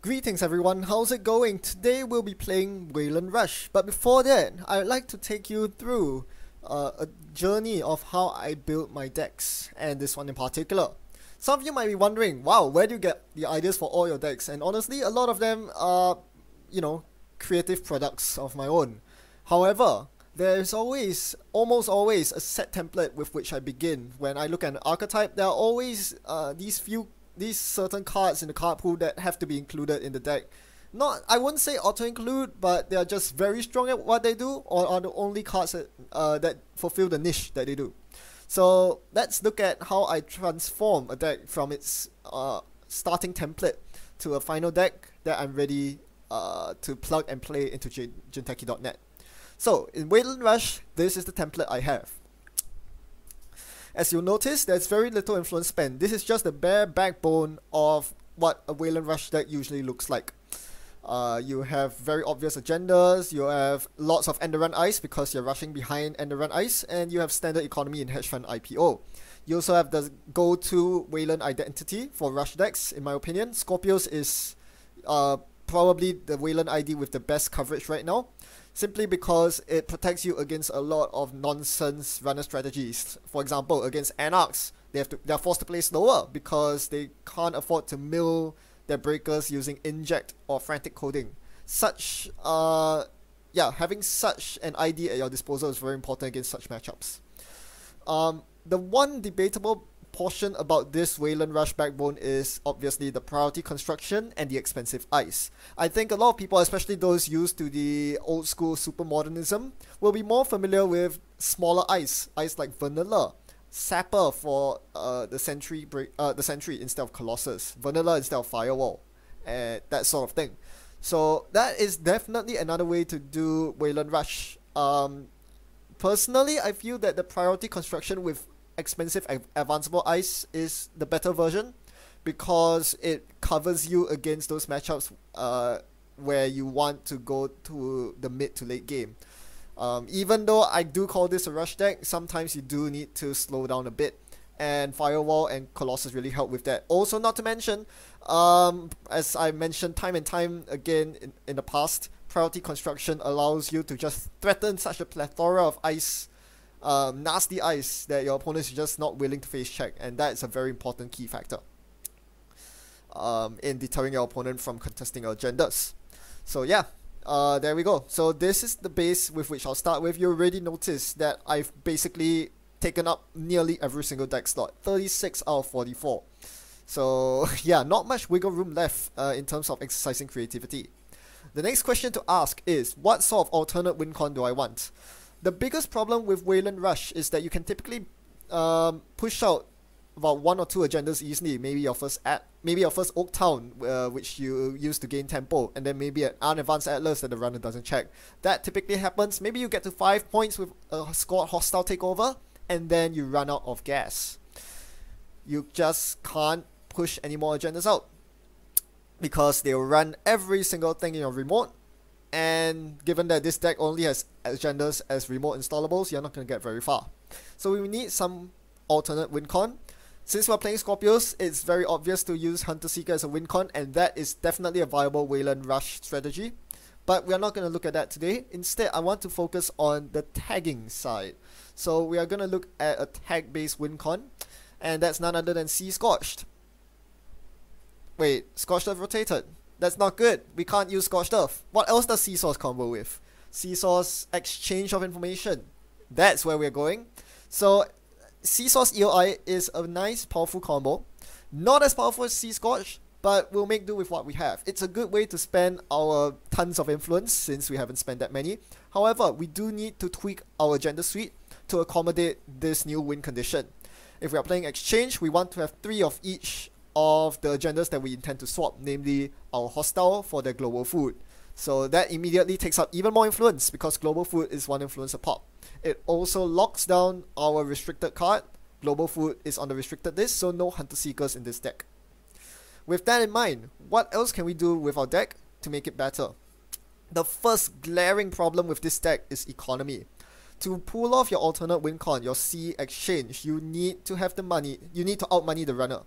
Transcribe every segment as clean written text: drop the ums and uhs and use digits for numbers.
Greetings everyone, how's it going? Today we'll be playing Weyland Rush, but before that, I'd like to take you through a journey of how I built my decks, and this one in particular. Some of you might be wondering, wow, where do you get the ideas for all your decks? And honestly, a lot of them are, creative products of my own. However, there's almost always a set template with which I begin. When I look at an archetype, there are always these certain cards in the card pool that have to be included in the deck. I wouldn't say auto-include, but they are just very strong at what they do, or are the only cards that fulfill the niche that they do. So let's look at how I transform a deck from its starting template to a final deck that I'm ready to plug and play into Jinteki.net. So in Weyland Rush, this is the template I have. As you'll notice, there's very little influence spent. This is just the bare backbone of what a Weyland Rush deck usually looks like. You have very obvious agendas, you have lots of end-run ice because you're rushing behind end-run ice, and you have standard economy in hedge fund IPO. You also have the go-to Weyland identity for rush decks, in my opinion. Scorpios is probably the Weyland ID with the best coverage right now, simply because it protects you against a lot of nonsense runner strategies. For example, against Anarchs, they're forced to play slower because they can't afford to mill their breakers using inject or frantic coding. Having such an ID at your disposal is very important against such matchups. The one debatable portion about this Weyland Rush backbone is obviously the priority construction and the expensive ice. I think a lot of people, especially those used to the old school supermodernism, will be more familiar with smaller ice like Vanilla, Sapper for the Sentry instead of Colossus, Vanilla instead of Firewall, and that sort of thing. So that is definitely another way to do Weyland Rush. Personally, I feel that the priority construction with expensive advanceable ice is the better version, because it covers you against those matchups where you want to go to the mid to late game. Even though I do call this a rush deck, sometimes you do need to slow down a bit, and Firewall and Colossus really help with that. Also, not to mention, as I mentioned time and time again in the past, priority construction allows you to just threaten such a plethora of ice, nasty ice, that your opponent is just not willing to face check, and that's a very important key factor in deterring your opponent from contesting your agendas. So yeah, there we go. So this is the base with which I'll start with. You already noticed that I've basically taken up nearly every single deck slot, 36 out of 44. So yeah, not much wiggle room left in terms of exercising creativity. The next question to ask is, what sort of alternate win con do I want? The biggest problem with Weyland Rush is that you can typically push out about one or two agendas easily. Maybe your first Oak Town, which you use to gain tempo, and then maybe an unadvanced Atlas that the runner doesn't check. That typically happens. Maybe you get to 5 points with a squad hostile takeover, and then you run out of gas. You just can't push any more agendas out, because they'll run every single thing in your remote, and given that this deck only has agendas as remote installables, you're not going to get very far. So we need some alternate win con. Since we're playing Scorpios, it's very obvious to use Hunter Seeker as a win con, and that is definitely a viable Weyland Rush strategy. But we're not going to look at that today. Instead, I want to focus on the tagging side. So we are going to look at a tag-based win con, and that's none other than Sea Scorched. Wait, Scorched Earth rotated. That's not good. We can't use Scorched Earth. What else does Seesaw's combo with? Seesaw's exchange of information. That's where we're going. So Seesaw's EOI is a nice, powerful combo. Not as powerful as Sea Scorch, but we'll make do with what we have. It's a good way to spend our tons of influence, since we haven't spent that many. However, we do need to tweak our agenda suite to accommodate this new win condition. If we are playing exchange, we want to have 3 of each of the agendas that we intend to swap, namely our hostile for their global food. So that immediately takes up even more influence, because global food is 1 influence a pop. It also locks down our restricted card. Global food is on the restricted list, so no Hunter Seekers in this deck. With that in mind, what else can we do with our deck to make it better? The first glaring problem with this deck is economy. To pull off your alternate win con, your C exchange, you need to have the money, you need to outmoney the runner.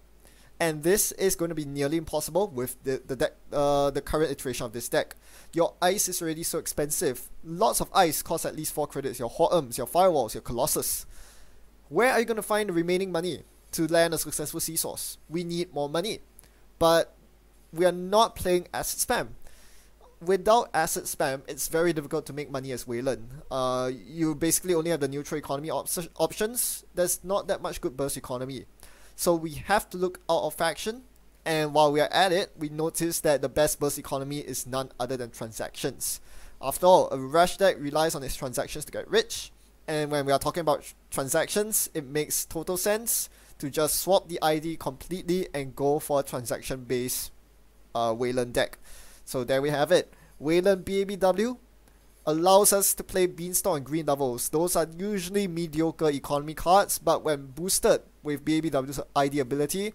And this is going to be nearly impossible with the current iteration of this deck. Your ice is already so expensive. Lots of ice costs at least 4 credits. Your Hortums, your Firewalls, your Colossus. Where are you going to find the remaining money to land a successful sea source? We need more money. But we are not playing asset spam. Without asset spam, it's very difficult to make money as Weyland. You basically only have the neutral economy options. There's not that much good burst economy. So we have to look out of faction, and while we are at it, we notice that the best burst economy is none other than transactions. After all, a rush deck relies on its transactions to get rich, and when we are talking about transactions, it makes total sense to just swap the ID completely and go for a transaction-based Weyland deck. So there we have it. Weyland BABW allows us to play Beanstalk and Green Devils. Those are usually mediocre economy cards, but when boosted with BABW's ID ability,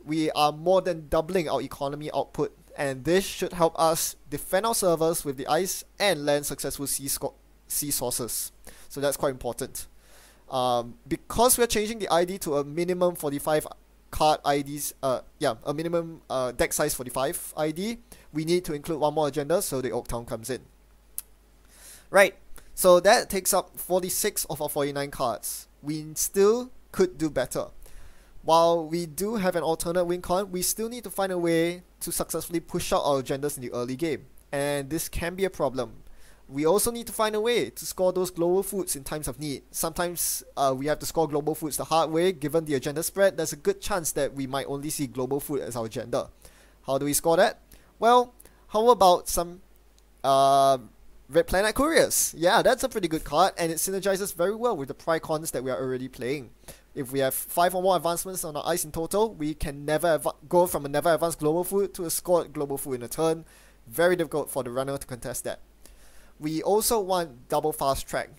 we are more than doubling our economy output, and this should help us defend our servers with the ice and land successful sea sources. So that's quite important. Because we're changing the ID to a minimum 45 card IDs, a minimum deck size 45 ID, we need to include one more agenda, so the Oaktown comes in. Right, so that takes up 46 of our 49 cards. We still could do better. While we do have an alternate wincon, we still need to find a way to successfully push out our agendas in the early game, and this can be a problem. We also need to find a way to score those global foods in times of need. Sometimes we have to score global foods the hard way. Given the agenda spread, there's a good chance that we might only see global food as our agenda. How do we score that? Well, how about some Red Planet Couriers? Yeah, that's a pretty good card, and it synergizes very well with the Prycons that we are already playing. If we have 5 or more advancements on our ice in total, we can never go from a never advanced global food to a scored global food in a turn. Very difficult for the runner to contest that. We also want double fast track.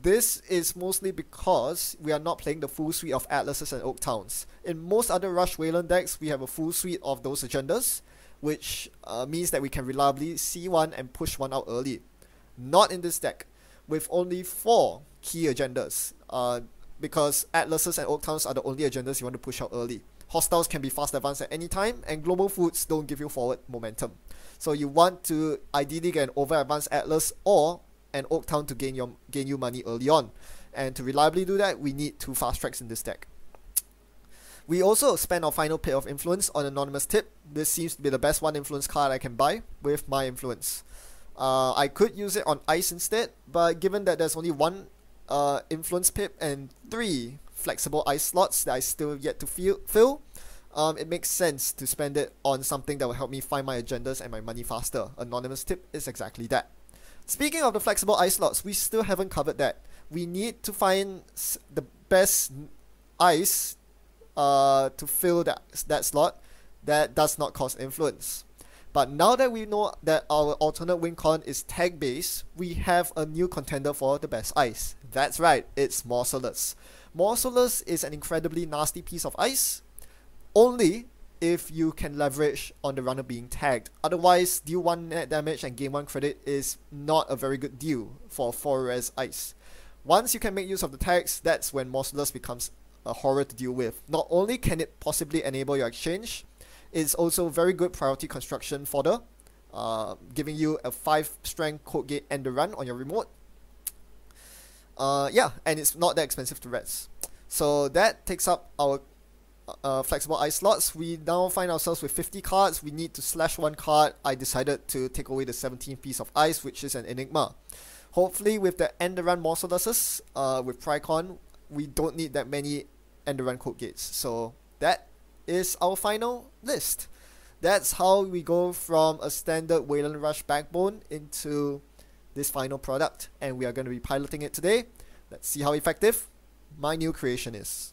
This is mostly because we are not playing the full suite of Atlases and Oaktowns. In most other Rush Weyland decks, we have a full suite of those agendas, which means that we can reliably see one and push one out early. Not in this deck, with only 4 key agendas, because Atlases and Oaktowns are the only agendas you want to push out early. Hostiles can be fast advanced at any time, and global foods don't give you forward momentum. So you want to ideally get an over advanced Atlas or an Oaktown to gain you money early on. And to reliably do that, we need 2 fast tracks in this deck. We also spend our final pit of influence on Anonymous Tip. This seems to be the best 1 influence card I can buy with my influence. I could use it on ice instead, but given that there's only 1 influence pip and 3 flexible ice slots that I still yet to fill, it makes sense to spend it on something that will help me find my agendas and my money faster. Anonymous Tip is exactly that. Speaking of the flexible ice slots, we still haven't covered that. We need to find the best ice to fill that slot that does not cost influence. But now that we know that our alternate wincon is tag based, we have a new contender for the best ice. That's right, it's Morcelus. Morcelus is an incredibly nasty piece of ice, only if you can leverage on the runner being tagged. Otherwise, deal 1 net damage and gain 1 credit is not a very good deal for 4 res ice. Once you can make use of the tags, that's when Morcelus becomes a horror to deal with. Not only can it possibly enable your exchange, it's also very good priority construction fodder, giving you a 5 strength code gate and the run on your remote. Yeah, and it's not that expensive to res. So that takes up our flexible ice slots. We now find ourselves with 50 cards. We need to slash 1 card. I decided to take away the 17th piece of ice, which is an Enigma. Hopefully with the end run Morceluses, with Prycon, we don't need that many end run code gates. So that is our final list. That's how we go from a standard Weyland Rush backbone into this final product, and we are going to be piloting it today. Let's see how effective my new creation is.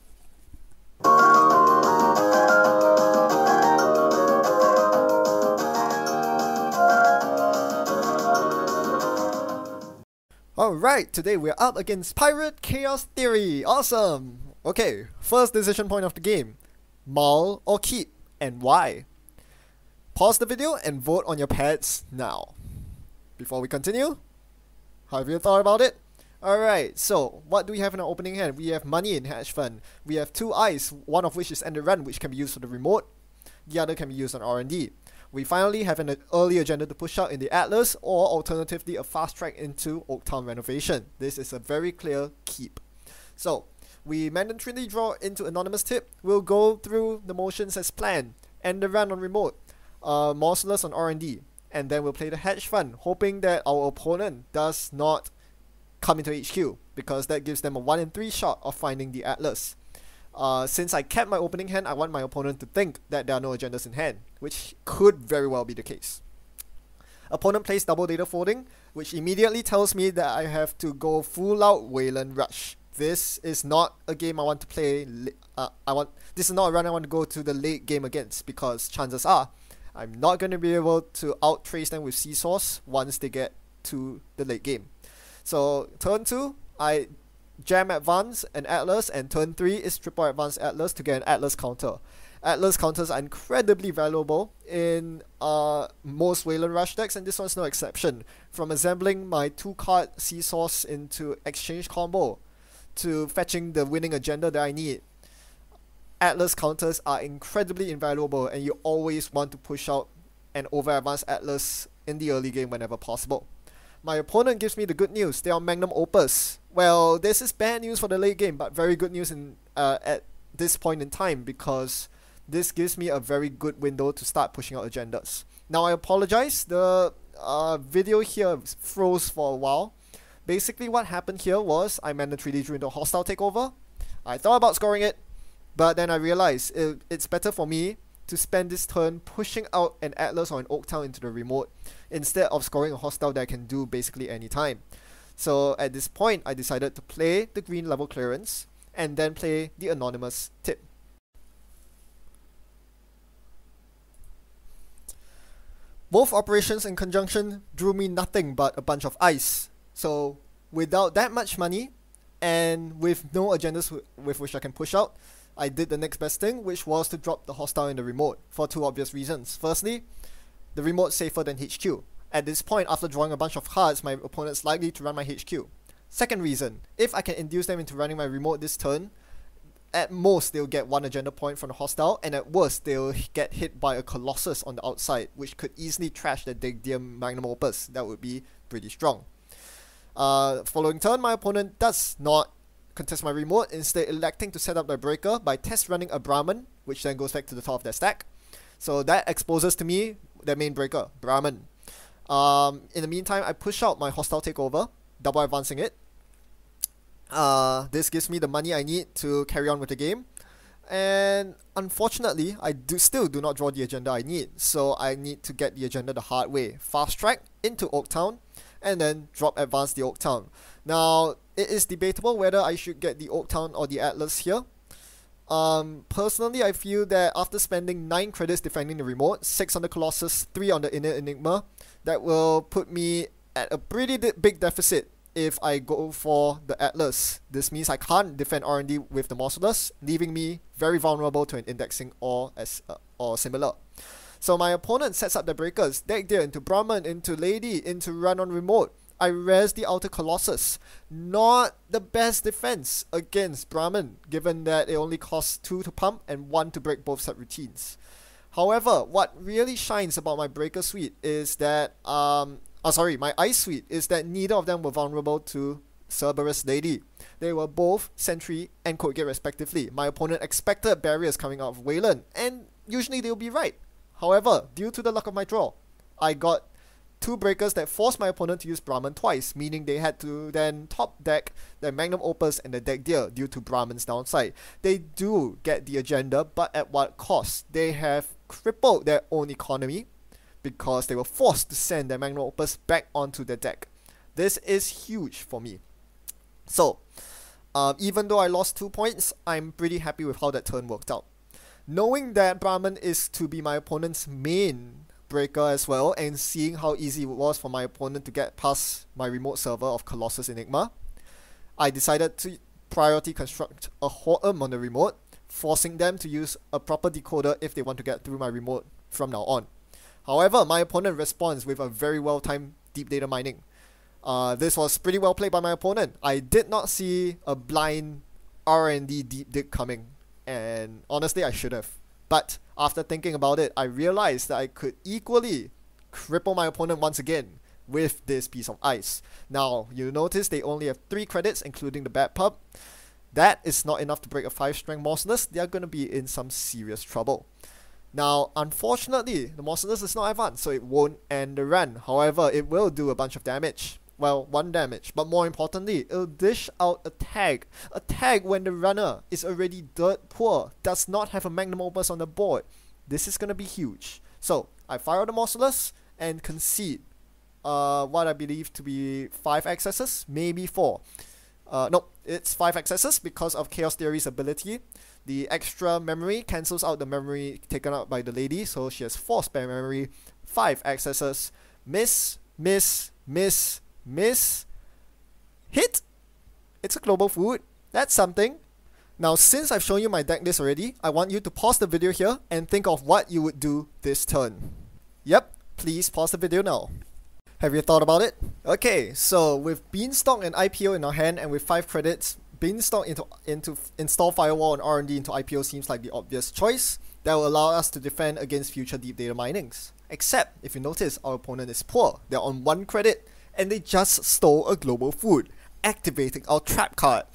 Alright, today we're up against Pirate Chaos Theory. Awesome! Okay, first decision point of the game. Maul or keep, and why? Pause the video and vote on your pets now. Before we continue, how have you thought about it? Alright, so what do we have in our opening hand? We have money in hedge fund. We have two eyes, one of which is end the run, which can be used for the remote. The other can be used on R&D. We finally have an early agenda to push out in the Atlas, or alternatively a fast track into Oaktown renovation. This is a very clear keep. So, we mandatorily draw into Anonymous Tip. We'll go through the motions as planned. End the run on remote. Merciless on R&D. And then we'll play the hedge fund, hoping that our opponent does not come into HQ, because that gives them a 1 in 3 shot of finding the Atlas. Since I kept my opening hand, I want my opponent to think that there are no agendas in hand, which could very well be the case. Opponent plays double data folding, which immediately tells me that I have to go full out Weyland Rush. This is not a game I want to play. This is not a run I want to go to the late game against, because chances are I'm not going to be able to out trace them with seesaws once they get to the late game. So turn 2, I jam advance and Atlas, and turn 3 is triple advance Atlas to get an Atlas counter. Atlas counters are incredibly valuable in most Weyland Rush decks, and this one's no exception. From assembling my 2-card seesaws into exchange combo to fetching the winning agenda that I need, Atlas counters are incredibly invaluable, and you always want to push out an over advanced Atlas in the early game whenever possible. My opponent gives me the good news. They are Magnum Opus. Well, this is bad news for the late game, but very good news at this point in time, because this gives me a very good window to start pushing out agendas. Now, I apologize. The video here froze for a while. Basically, what happened here was I mandatorily drew into a hostile takeover. I thought about scoring it, but then I realized it's better for me to spend this turn pushing out an Atlas or an Oaktown into the remote instead of scoring a hostile that I can do basically any time. So at this point, I decided to play the green level clearance and then play the Anonymous Tip. Both operations in conjunction drew me nothing but a bunch of ice. So without that much money and with no agendas with which I can push out, I did the next best thing, which was to drop the hostile in the remote for two obvious reasons. Firstly, the remote's safer than HQ. At this point, after drawing a bunch of cards, my opponent's likely to run my HQ. Second reason, if I can induce them into running my remote this turn, at most they'll get one agenda point from the hostile, and at worst they'll get hit by a Colossus on the outside, which could easily trash the dear Magnum Opus. That would be pretty strong. Following turn, my opponent does not contest my remote, instead electing to set up their breaker by test running a Brahmin, which then goes back to the top of their stack. So that exposes to me their main breaker, Brahmin. In the meantime, I push out my hostile takeover, double advancing it. This gives me the money I need to carry on with the game. And unfortunately, I still do not draw the agenda I need, so I need to get the agenda the hard way. Fast track into Oaktown, and then drop advance the Oaktown. Now, it is debatable whether I should get the Oaktown or the Atlas here. Personally, I feel that after spending 9 credits defending the remote, 6 on the Colossus, 3 on the Inner Enigma, that will put me at a pretty big deficit if I go for the Atlas. This means I can't defend R&D with the Merciless, leaving me very vulnerable to an indexing or similar. So my opponent sets up the breakers, deck deer into Brahmin, into Lady, into run on remote. I res the outer Colossus. Not the best defense against Brahmin, given that it only costs 2 to pump and 1 to break both subroutines. However, what really shines about my breaker suite is that my ice suite is that neither of them were vulnerable to Cerberus Lady. They were both Sentry and Code Gate respectively. My opponent expected barriers coming out of Weyland, and usually they'll be right. However, due to the luck of my draw, I got 2 breakers that forced my opponent to use Brahmin twice, meaning they had to then top deck their Magnum Opus and the deck deer due to Brahmin's downside. They do get the agenda, but at what cost? They have crippled their own economy because they were forced to send their Magnum Opus back onto their deck. This is huge for me. So, even though I lost 2 points, I'm pretty happy with how that turn worked out. Knowing that Brahmin is to be my opponent's main breaker as well, and seeing how easy it was for my opponent to get past my remote server of Colossus Enigma, I decided to priority construct a Ho'em on the remote, forcing them to use a proper decoder if they want to get through my remote from now on. However, my opponent responds with a very well-timed deep data mining. This was pretty well played by my opponent. I did not see a blind R&D deep dig coming, and honestly I should have. But after thinking about it, I realized that I could equally cripple my opponent once again with this piece of ice. Now, you notice they only have 3 credits, including the bad pup. That is not enough to break a 5 strength Morceless. They are going to be in some serious trouble. Now, unfortunately, the Morceless is not advanced, so it won't end the run. However, it will do a bunch of damage. Well, 1 damage, but more importantly, it'll dish out a tag. A tag when the runner is already dirt poor, does not have a magnum opus on the board. This is going to be huge. So, I fire the Morceless and concede what I believe to be 5 accesses, maybe 4. No, it's 5 accesses because of Chaos Theory's ability. The extra memory cancels out the memory taken out by the lady, so she has 4 spare memory, 5 accesses. Miss, miss, miss, miss, hit. It's a global food. That's something. Now, since I've shown you my deck list already, I want you to pause the video here and think of what you would do this turn. Yep, please pause the video now. Have you thought about it? Okay, so with Beanstalk and IPO in our hand and with 5 credits, Beanstalk into install Firewall and R&D into IPO seems like the obvious choice that will allow us to defend against future deep data minings. Except, if you notice, our opponent is poor. They're on 1 credit and they just stole a global food, activating our trap card.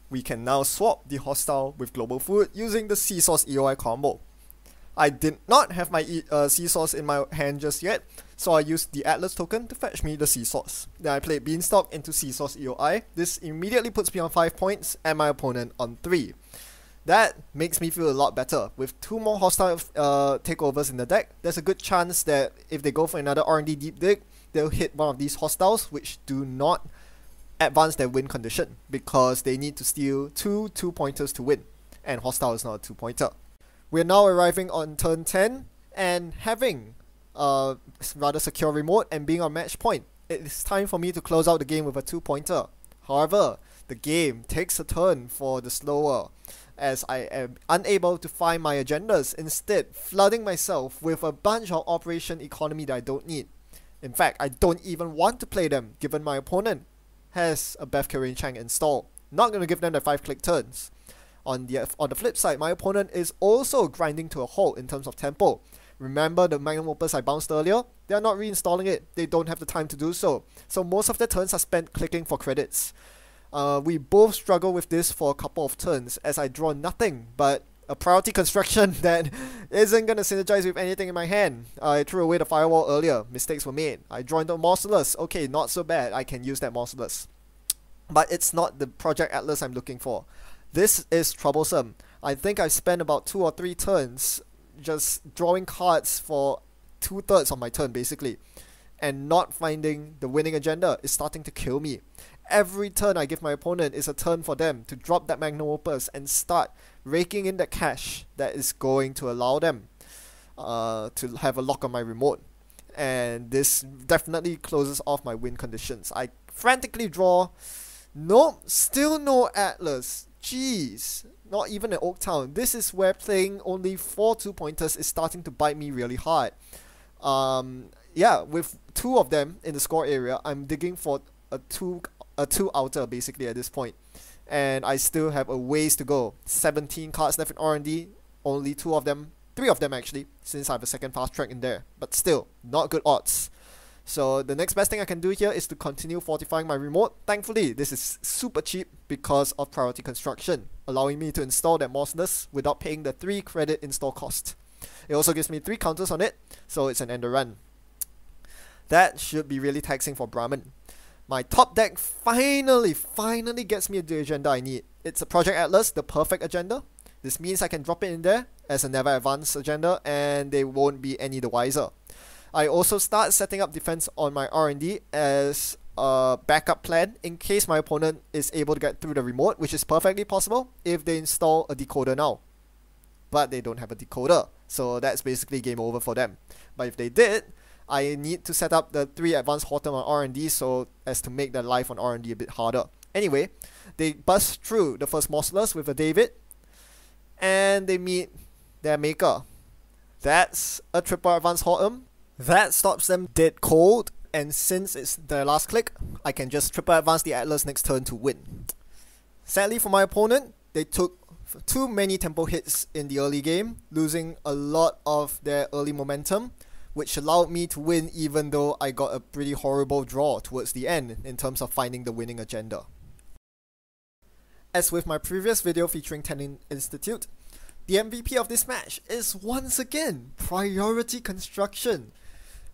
We can now swap the hostile with global food using the Seesaws EOI combo. I did not have my Seesaws in my hand just yet, so I used the Atlas token to fetch me the Seesaws. Then I played Beanstalk into Seesaws EOI. This immediately puts me on 5 points and my opponent on 3. That makes me feel a lot better. With 2 more hostile takeovers in the deck, there's a good chance that if they go for another R&D deep dig, they'll hit one of these hostiles which do not advance their win condition because they need to steal 2 2-pointers to win, and hostile is not a 2-pointer. We're now arriving on turn 10 and having a rather secure remote and being on match point. It is time for me to close out the game with a 2-pointer. However, the game takes a turn for the slower as I am unable to find my agendas, instead flooding myself with a bunch of operation economy that I don't need. In fact, I don't even want to play them given my opponent has a Beth Karen Chang installed. Not going to give them the 5-click turns. On the flip side, my opponent is also grinding to a halt in terms of tempo. Remember the magnum opus I bounced earlier? They are not reinstalling it. They don't have the time to do so. So most of their turns are spent clicking for credits. We both struggle with this for a couple of turns as I draw nothing but a priority construction that isn't going to synergize with anything in my hand. I threw away the Firewall earlier. Mistakes were made. I joined the Morceless. Okay, not so bad. I can use that Morceless. But it's not the Project Atlas I'm looking for. This is troublesome. I think I've spent about 2 or 3 turns just drawing cards for 2/3 of my turn basically, and not finding the winning agenda is starting to kill me. Every turn I give my opponent is a turn for them to drop that magnum opus and start raking in that cash that is going to allow them to have a lock on my remote. And this definitely closes off my win conditions. I frantically draw. Nope, still no Atlas. Jeez, not even an Oaktown. This is where playing only 4 2-pointers is starting to bite me really hard. Yeah, with 2 of them in the score area, I'm digging for a 2 outer basically at this point. And I still have a ways to go. 17 cards left in R&D, only 3 of them actually, since I have a second fast track in there. But still, not good odds. So the next best thing I can do here is to continue fortifying my remote. Thankfully, this is super cheap because of priority construction, allowing me to install that Morceless without paying the 3 credit install cost. It also gives me 3 counters on it, so it's an end run. That should be really taxing for Brahmin. My top deck finally gets me the agenda I need. It's a Project Atlas, the perfect agenda. This means I can drop it in there as a never advanced agenda and they won't be any the wiser. I also start setting up defense on my R&D as a backup plan in case my opponent is able to get through the remote, which is perfectly possible if they install a decoder now. But they don't have a decoder, so that's basically game over for them. But if they did, I need to set up the 3 advanced Horton on R&D so as to make their life on R&D a bit harder. Anyway, they bust through the first Morceless with a David, and they meet their maker. That's a triple advanced Horton. That stops them dead cold, and since it's their last click, I can just triple advance the Atlas next turn to win. Sadly for my opponent, they took too many tempo hits in the early game, losing a lot of their early momentum, which allowed me to win even though I got a pretty horrible draw towards the end in terms of finding the winning agenda. As with my previous video featuring Tenin Institute, the MVP of this match is once again Priority Construction.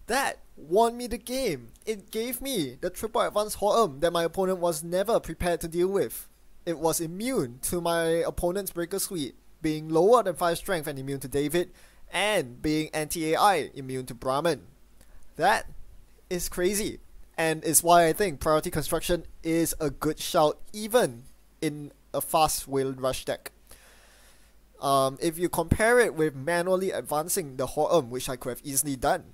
That won me the game. It gave me the triple advance Ho'em that my opponent was never prepared to deal with. It was immune to my opponent's Breaker Suite, being lower than 5 strength and immune to David, and being anti-AI immune to Brahmin. That is crazy, and is why I think Priority Construction is a good shout even in a fast Weyland Rush deck. If you compare it with manually advancing the Ho'em, which I could have easily done,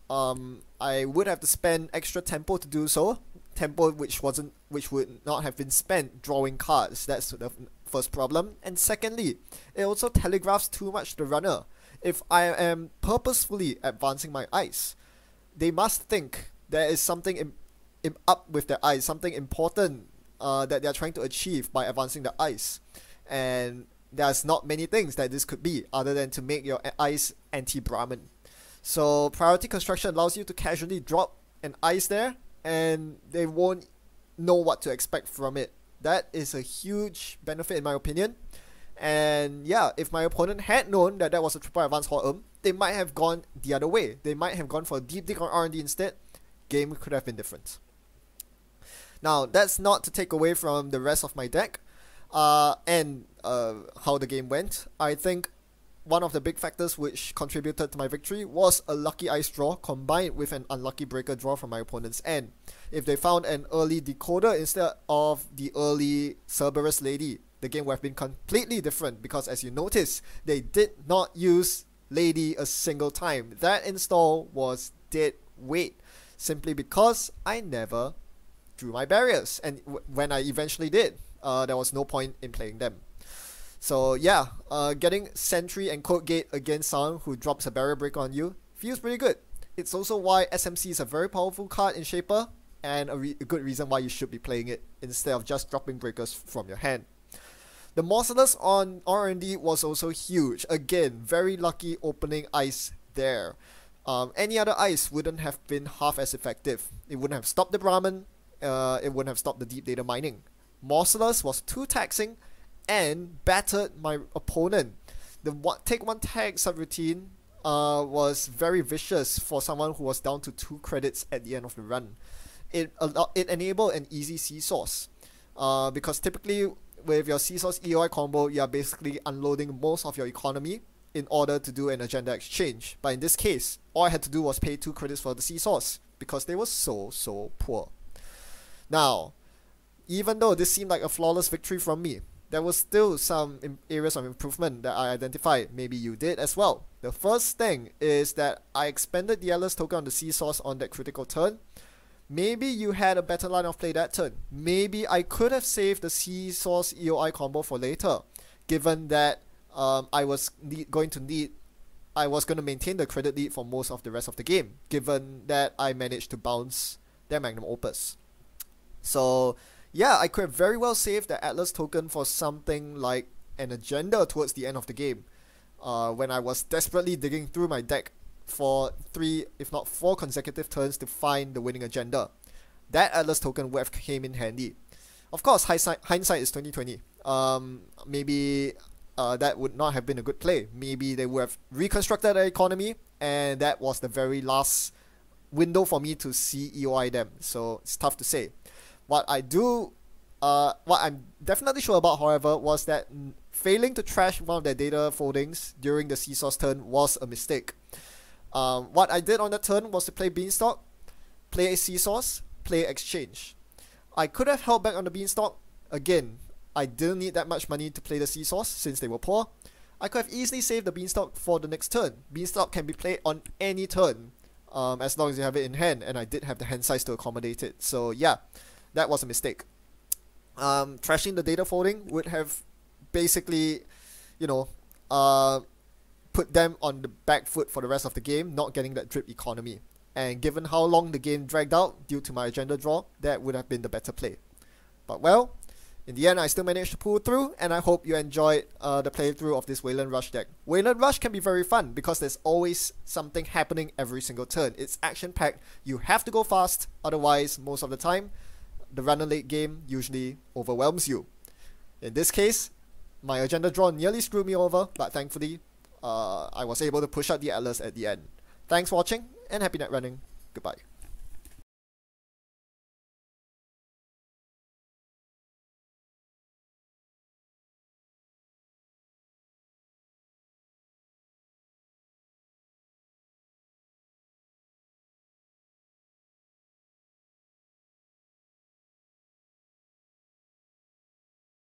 I would have to spend extra tempo to do so. Tempo which would not have been spent drawing cards. That's the first problem. And secondly, it also telegraphs too much to the runner. If I am purposefully advancing my ice, they must think there is something up with their ice, something important that they are trying to achieve by advancing the ice. And there's not many things that this could be other than to make your ice anti-Brahmin. So Priority Construction allows you to casually drop an ice there, and they won't know what to expect from it. That is a huge benefit in my opinion. And yeah, if my opponent had known that that was a triple advance Ho'em, they might have gone the other way. They might have gone for a deep dig on R&D instead. Game could have been different. Now, that's not to take away from the rest of my deck and how the game went. I think one of the big factors which contributed to my victory was a lucky ice draw combined with an unlucky breaker draw from my opponent's end. If they found an early decoder instead of the early Cerberus Lady, the game would have been completely different, because as you notice, they did not use Lady a single time. That install was dead weight, simply because I never drew my barriers, and when I eventually did, there was no point in playing them. So yeah, getting Sentry and Code Gate against someone who drops a barrier breaker on you feels pretty good. It's also why SMC is a very powerful card in Shaper, and a good reason why you should be playing it instead of just dropping breakers from your hand. The Morcelus on R&D was also huge. Again, very lucky opening ice there. Any other ice wouldn't have been half as effective. It wouldn't have stopped the Brahmin, it wouldn't have stopped the deep data mining. Morcelus was too taxing and battered my opponent. The take one tag subroutine was very vicious for someone who was down to 2 credits at the end of the run. It enabled an easy C-Source, because typically with your C-Source EOI combo, you are basically unloading most of your economy in order to do an agenda exchange. But in this case, all I had to do was pay 2 credits for the C-Source because they were so poor. Now, even though this seemed like a flawless victory from me, there was still some areas of improvement that I identified. Maybe you did as well. The first thing is that I expended the Atlas token on the C-Source on that critical turn. Maybe you had a better line of play that turn. Maybe I could have saved the C-Source EOI combo for later, given that I was going to maintain the credit lead for most of the rest of the game, given that I managed to bounce their Magnum Opus. So yeah, I could have very well saved the Atlas token for something like an agenda towards the end of the game, when I was desperately digging through my deck for 3, if not 4 consecutive turns to find the winning agenda. That Atlas token would have came in handy. Of course, hindsight is 2020. Maybe that would not have been a good play. Maybe they would have reconstructed the economy, and that was the very last window for me to see EOI them. So it's tough to say. What I'm definitely sure about, however, was that failing to trash one of their data foldings during the C-Source turn was a mistake. What I did on that turn was to play Beanstalk, play C-Source, play Exchange. I could have held back on the Beanstalk. Again, I didn't need that much money to play the C-Source since they were poor. I could have easily saved the Beanstalk for the next turn. Beanstalk can be played on any turn, as long as you have it in hand, and I did have the hand size to accommodate it. So yeah, that was a mistake. Trashing the data folding would have basically, put them on the back foot for the rest of the game, not getting that drip economy. and given how long the game dragged out due to my agenda draw, that would have been the better play. But well, in the end I still managed to pull through, and I hope you enjoyed the playthrough of this Weyland Rush deck. Weyland Rush can be very fun because there's always something happening every single turn. It's action-packed, you have to go fast, otherwise most of the time, the run and late game usually overwhelms you. In this case, my agenda draw nearly screwed me over, but thankfully, I was able to push out the Atlas at the end. Thanks for watching, and happy net running. Goodbye.